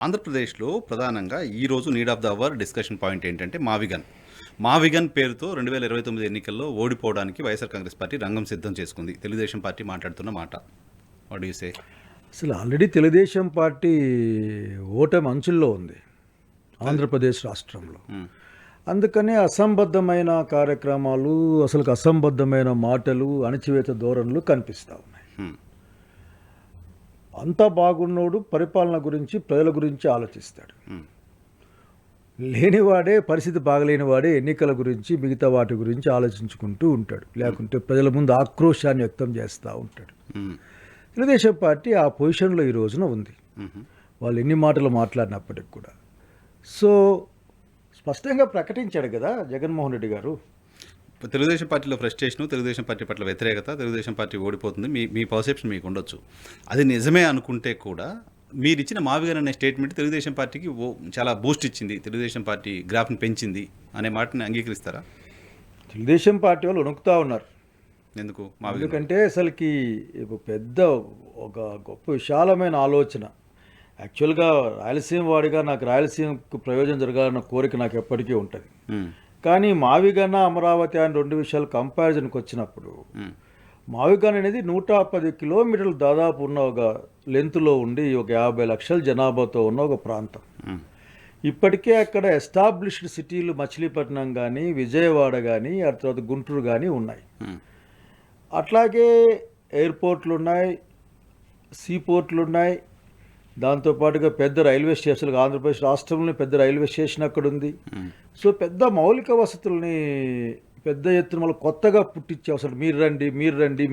ఆంధ్రప్రదేశ్‌లో ప్రధానంగా ఈరోజు need of the hour discussion point ఏంటంటే మావిగన్. మావిగన్ పేరుతో 2029 ఎన్నికల్లో ఓడిపోవడానికి వైఎస్ఆర్ కాంగ్రెస్ పార్టీ రంగం సిద్ధం చేసుకుంది. తెలుగుదేశం పార్టీ మాట్లాడుతున్న మాట. What do you say? అసలు ఆల్రెడీ తెలుగుదేశం పార్టీ ఓటమి అంచుల్లో ఉంది ఆంధ్రప్రదేశ్ రాష్ట్రంలో. అందుకని అసంబద్ధమైన కార్యక్రమాలు, అసలు అసంబద్ధమైన మాటలు, అణచివేత ధోరణులు కనిపిస్తూ ఉన్నాయి. అంతా బాగున్నోడు పరిపాలన గురించి, ప్రజల గురించి ఆలోచిస్తాడు. లేనివాడే, పరిస్థితి బాగలేనివాడే ఎన్నికల గురించి, మిగతా వాటి గురించి ఆలోచించుకుంటూ ఉంటాడు. లేకుంటే ప్రజల ముందు ఆక్రోశాన్ని వ్యక్తం చేస్తూ ఉంటాడు. తెలుగుదేశం పార్టీ ఆ పొజిషన్లో ఈ రోజున ఉంది. వాళ్ళు ఎన్ని మాటలు మాట్లాడినప్పటికి కూడా. సో స్పష్టంగా ప్రకటించాడు కదా జగన్మోహన్ రెడ్డి గారు. తెలుగుదేశం పార్టీలో ఫ్రస్ట్రేషను, తెలుగుదేశం పార్టీ పట్ల వ్యతిరేకత, తెలుగుదేశం పార్టీ ఓడిపోతుంది, మీ పర్సెప్షన్ మీకు ఉండొచ్చు. అది నిజమే అనుకుంటే కూడా మీరు ఇచ్చిన మావిగన్ అనే స్టేట్మెంట్ తెలుగుదేశం పార్టీకి చాలా బూస్ట్ ఇచ్చింది, తెలుగుదేశం పార్టీ గ్రాఫ్ని పెంచింది అనే మాటని అంగీకరిస్తారా? తెలుగుదేశం పార్టీ వాళ్ళు వణుకుతూ ఉన్నారు. ఎందుకు? ఎందుకంటే అసలుకి పెద్ద ఒక గొప్ప విశాలమైన ఆలోచన. యాక్చువల్గా రాయలసీమ వాడిగా నాకు రాయలసీమకు ప్రయోజనం జరగాలన్న కోరిక నాకు ఎప్పటికీ ఉంటుంది. కానీ మావిగన్న, అమరావతి అని రెండు విషయాలు కంపారిజన్కి వచ్చినప్పుడు మావిగన్ అనేది 110 కిలోమీటర్లు దాదాపు ఉన్న ఒక లెంత్లో ఉండి ఒక 50 లక్షల జనాభాతో ఉన్న ఒక ప్రాంతం. ఇప్పటికే అక్కడ ఎస్టాబ్లిష్డ్ సిటీలు మచిలీపట్నం కానీ, విజయవాడ కానీ, ఆ తర్వాత గుంటూరు కానీ ఉన్నాయి. అట్లాగే ఎయిర్పోర్ట్లు ఉన్నాయి, సీపోర్ట్లు ఉన్నాయి. దాంతోపాటుగా పెద్ద రైల్వే స్టేషన్లు, ఆంధ్రప్రదేశ్ రాష్ట్రంలో పెద్ద రైల్వే స్టేషన్ అక్కడ ఉంది. సో పెద్ద మౌలిక వసతుల్ని పెద్ద ఎత్తున మళ్ళీ కొత్తగా పుట్టించే అవసరం. మీరు రండి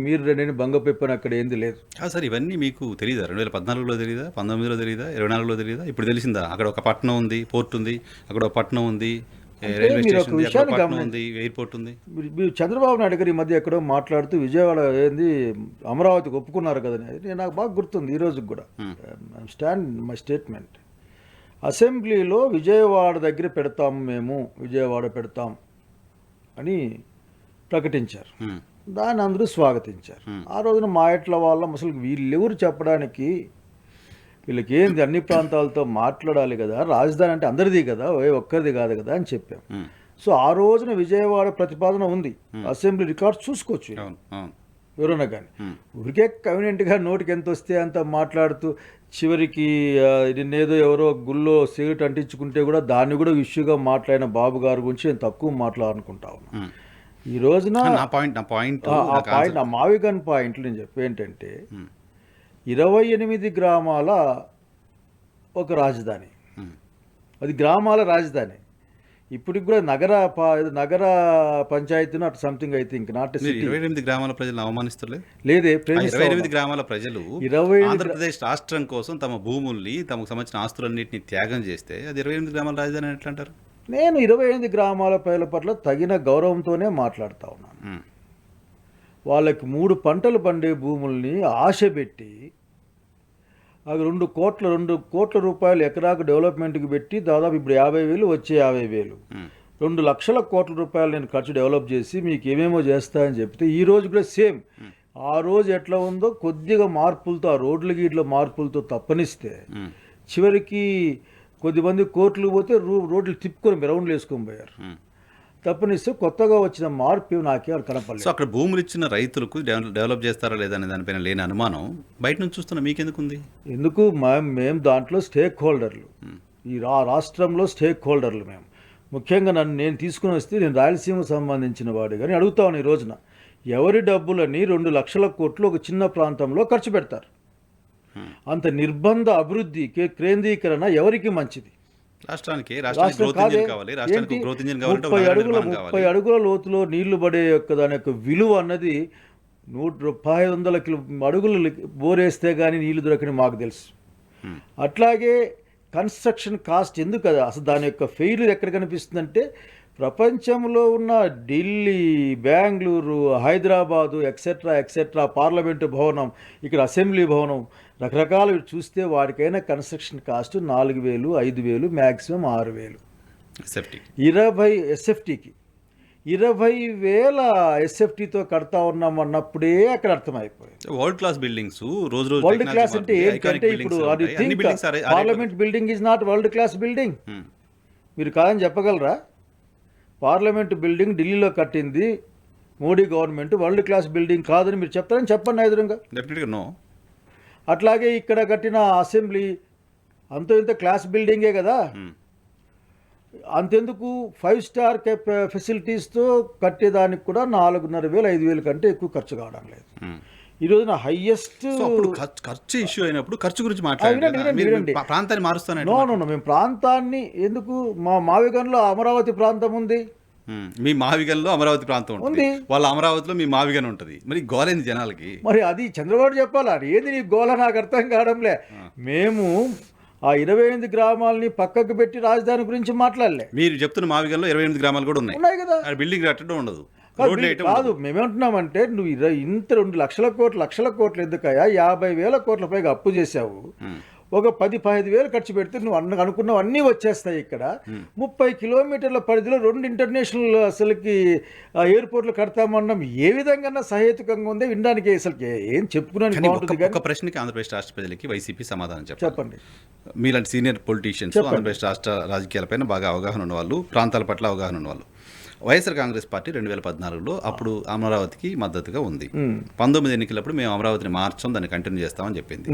అని బంగపెప్పని అక్కడ ఏంది లేదు. సార్, ఇవన్నీ మీకు తెలియదా? 2014లో తెలియదా? 19లో తెలియదా? 24లో తెలియదా? ఇప్పుడు తెలిసిందా? అక్కడ ఒక పట్టణం ఉంది, పోర్ట్ ఉంది, అక్కడ ఒక పట్టణం ఉంది, రైల్వే స్టేషన్ ఉంది, అక్కడ పట్టణం ఉంది, ఎయిర్పోర్ట్ ఉంది. మీరు చంద్రబాబు నాయుడు గారు ఈ మధ్య ఎక్కడో మాట్లాడుతూ విజయవాడ ఏంది అమరావతికి ఒప్పుకున్నారు కదని, నేను నాకు బాగా గుర్తుంది ఈ రోజుకి కూడా. Stand my statement. అసెంబ్లీలో విజయవాడ దగ్గర పెడతాం, మేము విజయవాడ పెడతాం అని ప్రకటించారు. దాన్ని అందరూ స్వాగతించారు. ఆ రోజున మా ఎట్ల వాళ్ళ అసలు వీళ్ళెవరు చెప్పడానికి, వీళ్ళకి ఏంది అన్ని ప్రాంతాలతో మాట్లాడాలి కదా, రాజధాని అంటే అందరిది కదా, ఒక్కరిది కాదు కదా అని చెప్పాం. సో ఆ రోజున విజయవాడ ప్రతిపాదన ఉంది, అసెంబ్లీ రికార్డ్స్ చూసుకోవచ్చు ఎవరన్నా కానీ. ఊరికే కన్వీనియంట్గా నోటికి ఎంత వస్తే అంత మాట్లాడుతూ చివరికి నిన్నేదో ఎవరో గుళ్ళో సిగరెట్ అంటించుకుంటే కూడా దాన్ని కూడా ఇష్యూగా మాట్లాడిన బాబు గారి గురించి నేను తక్కువ మాట్లాడాలనుకుంటా ఉన్నాను. ఈ రోజున ఆ మావిగన్ పాయింట్లు నేను చెప్పేంటంటే 28 గ్రామాల ఒక రాజధాని, అది గ్రామాల రాజధాని. ఇప్పటికి కూడా నగర పంచాయతీ అటు సంథింగ్ ఐ థింక్ నాట్ 28 గ్రామాల ప్రజలు అవమానిస్తలే లేదే. 28 గ్రామాల ప్రజలు ఆంధ్రప్రదేశ్ రాష్ట్రం కోసం తమ భూముల్ని, తమకు సంబంధించిన ఆస్తులన్నింటినీ త్యాగం చేస్తే అది 28 గ్రామాల రాజధాని ఎట్లా అంటారు? నేను 28 గ్రామాల ప్రజల పట్ల తగిన గౌరవంతోనే మాట్లాడుతూ ఉన్నాను. వాళ్ళకి 3 పంటలు పండే భూముల్ని ఆశ పెట్టి అది 2 కోట్ల రూపాయలు ఎకరాకు డెవలప్మెంట్కి పెట్టి దాదాపు ఇప్పుడు 50,000 వచ్చే 50,000 2 లక్షల కోట్ల రూపాయలు నేను ఖర్చు డెవలప్ చేసి మీకు ఏమేమో చేస్తాయని చెప్తే ఈ రోజు కూడా సేమ్ ఆ రోజు ఎట్లా ఉందో కొద్దిగా మార్పులతో, ఆ రోడ్ల గీట్ల మార్పులతో తప్పనిస్తే చివరికి కొద్దిమంది కోర్టులు పోతే రోడ్లు తిప్పుకొని రౌండ్లు వేసుకొని పోయారు. తప్పనిస్తే కొత్తగా వచ్చిన మార్పు నాకే కనపడలేదు. సో అక్కడ భూములు ఇచ్చిన రైతులకు డెవలప్ చేస్తారా లేదా అనే దానిపైన లేని అనుమానం బయట నుంచి చూస్తున్నా మీకెందుకుంది? ఎందుకు మేము దాంట్లో స్టేక్ హోల్డర్లు, ఈ రాష్ట్రంలో స్టేక్ హోల్డర్లు మేము. ముఖ్యంగా నేను తీసుకుని వస్తే నేను రాయలసీమకు సంబంధించిన వాడు కానీ అడుగుతాను, ఈ రోజున ఎవరి డబ్బులని 2 లక్షల కోట్లు ఒక చిన్న ప్రాంతంలో ఖర్చు పెడతారు? అంత నిర్బంధ అభివృద్ధి కేంద్రీకరణ ఎవరికి మంచిది? 30 అడుగుల లోతులో నీళ్లు పడే దాని యొక్క విలువ అన్నది 500 అడుగులు బోరేస్తే కానీ నీళ్లు దొరకని మాకు తెలుసు. అట్లాగే కన్స్ట్రక్షన్ కాస్ట్ ఎందుకు కదా అసలు దాని యొక్క ఫెయిల్యూర్ ఎక్కడ కనిపిస్తుందంటే ప్రపంచంలో ఉన్న ఢిల్లీ, బెంగళూరు, హైదరాబాదు ఎక్సెట్రా పార్లమెంటు భవనం, ఇక్కడ అసెంబ్లీ భవనం, రకరకాలు చూస్తే వాడికైనా కన్స్ట్రక్షన్ కాస్ట్ 4,000, 5,000, మ్యాక్సిమం 6,000. 20 ఎస్ఎఫ్టీకి 20,000 ఎస్ఎఫ్టీతో కడతా ఉన్నాం అన్నప్పుడే అక్కడ అర్థమైపోయింది. వరల్డ్ క్లాస్ బిల్డింగ్స్ రోజు రోజు వరల్డ్ క్లాస్ technology అంటే మారుతుంది. ఏంటంటే Iconic ఇప్పుడు buildings ఉంటాయి. అన్ని buildings are- parliament building is not world class building. Hmm. మీరు కాదని చెప్పగలరా? పార్లమెంట్ బిల్డింగ్ ఢిల్లీలో కట్టింది Modi government world class building కాదని మీరు చెప్తారని చెప్పండి ఎదురుగా. డెఫినెట్గా నో. అట్లాగే ఇక్కడ కట్టిన అసెంబ్లీ అంత ఇంత క్లాస్ బిల్డింగే కదా. అంతెందుకు 5 స్టార్ ఫెసిలిటీస్తో కట్టేదానికి కూడా 4,500 5,000 కంటే ఎక్కువ ఖర్చు కావడం లేదు. ఈ రోజున హైయెస్ట్ సో అప్పుడు ఖర్చు ఇష్యూ అయినప్పుడు ఖర్చు గురించి వినండి. ప్రాంతాన్ని మారుస్తానండి. నో మేము ప్రాంతాన్ని ఎందుకు మా మావిగన్లో అమరావతి ప్రాంతం ఉంది. మీ మావిగన్లో అమరావతి ప్రాంతం ఉంటుంది, వాళ్ళ అమరావతిలో మీ మావిగన్ ఉంటుంది. మరి గోలేంది జనాలకి. మరి అది చంద్రబాబు చెప్పాలా? ఏది నీ గోల నాకు అర్థం కావడంలే. మేము ఆ 28 గ్రామాలని పక్కకు పెట్టి రాజధాని గురించి మాట్లాడలే. మీరు చెప్తున్న మావిగన్లో 28 గ్రామాలు కూడా ఉన్నాయి కదా. బిల్డింగ్ కట్టడం ఉండదు, కాదు, రోడ్లు వేయటం కాదు. మేమేమంటున్నామంటే నువ్వు ఇంత 2 లక్షల కోట్లు ఎందుకయ్యా? 50,000 కోట్ల పైగా అప్పు చేశావు. ఒక 10-15,000 ఖర్చు పెడితే నువ్వు అనుకున్నావు అన్నీ వచ్చేస్తాయి. ఇక్కడ 30 కిలోమీటర్ల పరిధిలో 2 ఇంటర్నేషనల్ అసలుకి ఎయిర్పోర్ట్లు కడతామన్నాం. ఏ విధంగా సహేతుకంగా ఉందో వినడానికి అసలు ఏం చెప్పుకున్నాను బాగుంటుంది. ఒక ప్రశ్నకి ఆంధ్రప్రదేశ్ రాష్ట్ర ప్రజలకి వైసీపీ సమాధానం చెప్పండి. మీలాంటి సీనియర్ పొలిటీషియన్స్, ఆంధ్రప్రదేశ్ రాష్ట్ర రాజకీయాలపైన బాగా అవగాహన ఉన్నవాళ్ళు, ప్రాంతాల పట్ల అవగాహన ఉన్నవాళ్ళు. వైఎస్ఆర్ కాంగ్రెస్ పార్టీ 2014లో అప్పుడు అమరావతికి మద్దతుగా ఉంది. 19 ఎన్నికలప్పుడు మేము అమరావతిని మార్చాం, దాన్ని కంటిన్యూ చేస్తామని చెప్పింది.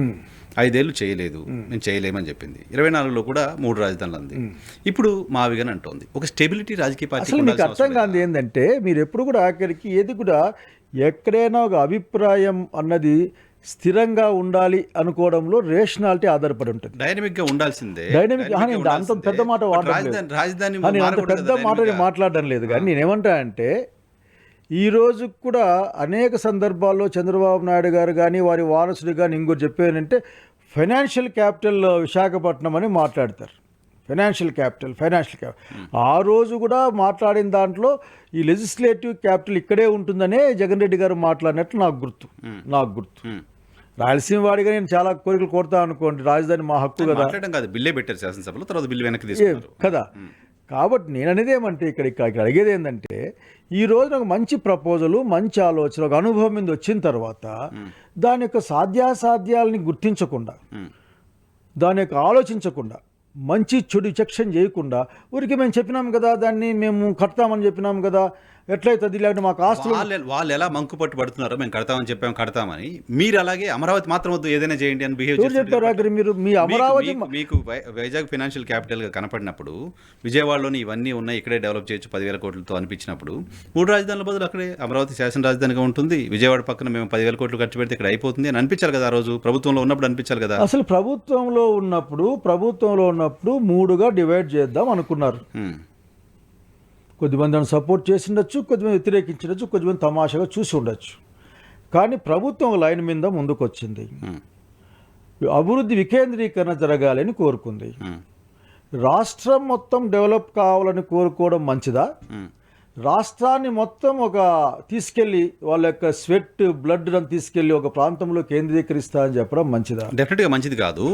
5 ఏళ్ళు చేయలేదు, మేము చేయలేమని చెప్పింది. 24లో కూడా 3 రాజధానులు అంది. ఇప్పుడు మావిగన్ అంటోంది. ఒక స్టెబిలిటీ రాజకీయ పార్టీ. అసలు మీకు అర్థం కాదు ఏంటంటే మీరు ఎప్పుడు కూడా ఆఖరికి ఏది కూడా ఎక్కడైనా ఒక అభిప్రాయం అన్నది స్థిరంగా ఉండాలి అనుకోవడంలో రేషనాలిటీ ఆధారపడి ఉంటుంది. డైనమిక్ గా ఉండాల్సిందే. అంత పెద్ద మాట రాజధాని అంత పెద్ద మాట మాట్లాడడం లేదు. కానీ నేనేమంటా అంటే ఈ రోజు కూడా అనేక సందర్భాల్లో చంద్రబాబు నాయుడు గారు కానీ వారి వారసుడు కానీ ఇంకోటి చెప్పారంటే ఫైనాన్షియల్ క్యాపిటల్ విశాఖపట్నం అని మాట్లాడతారు. Financial capital. ఆ రోజు కూడా మాట్లాడిన దాంట్లో ఈ లెజిస్లేటివ్ క్యాపిటల్ ఇక్కడే ఉంటుందనే జగన్ రెడ్డి గారు మాట్లాడినట్లు నాకు గుర్తు. రాయలసీమ వాడిగా నేను చాలా కోరికలు కోరుతా అనుకోండి, రాజధాని మా హక్కు కదా. బిల్లే పెట్టారు శాసనసభలో, తర్వాత బిల్లు వెనక్కి తీసుకున్నారు కదా. కాబట్టి నేను అనేది ఏమంటే ఇక్కడ అడిగేది ఏంటంటే ఈ రోజు నాకు మంచి ప్రపోజలు, మంచి ఆలోచన, ఒక అనుభవం మీద వచ్చిన తర్వాత దాని యొక్క సాధ్యాసాధ్యాలని గుర్తించకుండా, దాని యొక్క ఆలోచించకుండా, మంచి చెడు విచక్షణ చేయకుండా ఊరికి మేము చెప్పినాం కదా, దాన్ని మేము కడతామని చెప్పినాం కదా, ఎట్లయితుంది లేకపోతే మాకు ఆస్తులు. వాళ్ళు ఎలా మంకు పట్టు పడుతున్నారో మేము కడతామని మీరు అలాగే అమరావతి మాత్రం వద్దు ఏదైనా చేయండి అని బిహేవ్ చెప్పారు. మీరు మీ అమరావతి మీకు వైజాగ్ ఫైనాన్షియల్ క్యాపిటల్ గా కనపడినప్పుడు, విజయవాడలోని ఇవన్నీ ఉన్నాయి, ఇక్కడే డెవలప్ చేయొచ్చు 10,000 కోట్లతో అనిపించినప్పుడు 3 రాజధానుల బదులు అక్కడే అమరావతి శాసన రాజధానిగా ఉంటుంది, విజయవాడ పక్కన మేము 10,000 కోట్లు ఖర్చు పెడితే ఇక్కడ అయిపోతుంది అని అనిపించాలి కదా. ఆ రోజు ప్రభుత్వంలో ఉన్నప్పుడు అనిపించాలి కదా. అసలు ప్రభుత్వంలో ఉన్నప్పుడు 3గా డివైడ్ చేద్దాం అనుకున్నారు. కొద్దిమంది దాన్ని సపోర్ట్ చేసి ఉండొచ్చు, కొద్దిమంది వ్యతిరేకించవచ్చు, కొద్దిమంది తమాషాగా చూసి ఉండొచ్చు. కానీ ప్రభుత్వం లైన్ మీద ముందుకు వచ్చింది. అభివృద్ధి వికేంద్రీకరణ జరగాలని కోరుకుంది. రాష్ట్రం మొత్తం డెవలప్ కావాలని కోరుకోవడం మంచిదా? రాష్ట్రాన్ని మొత్తం తీసుకెళ్లి వాళ్ళ యొక్క స్వెట్ బ్లడ్ తీసుకెళ్లి ఒక ప్రాంతంలో కేంద్రీకరిస్తా అని చెప్పడం మంచిదా? డెఫినెట్గా మంచిది కాదు.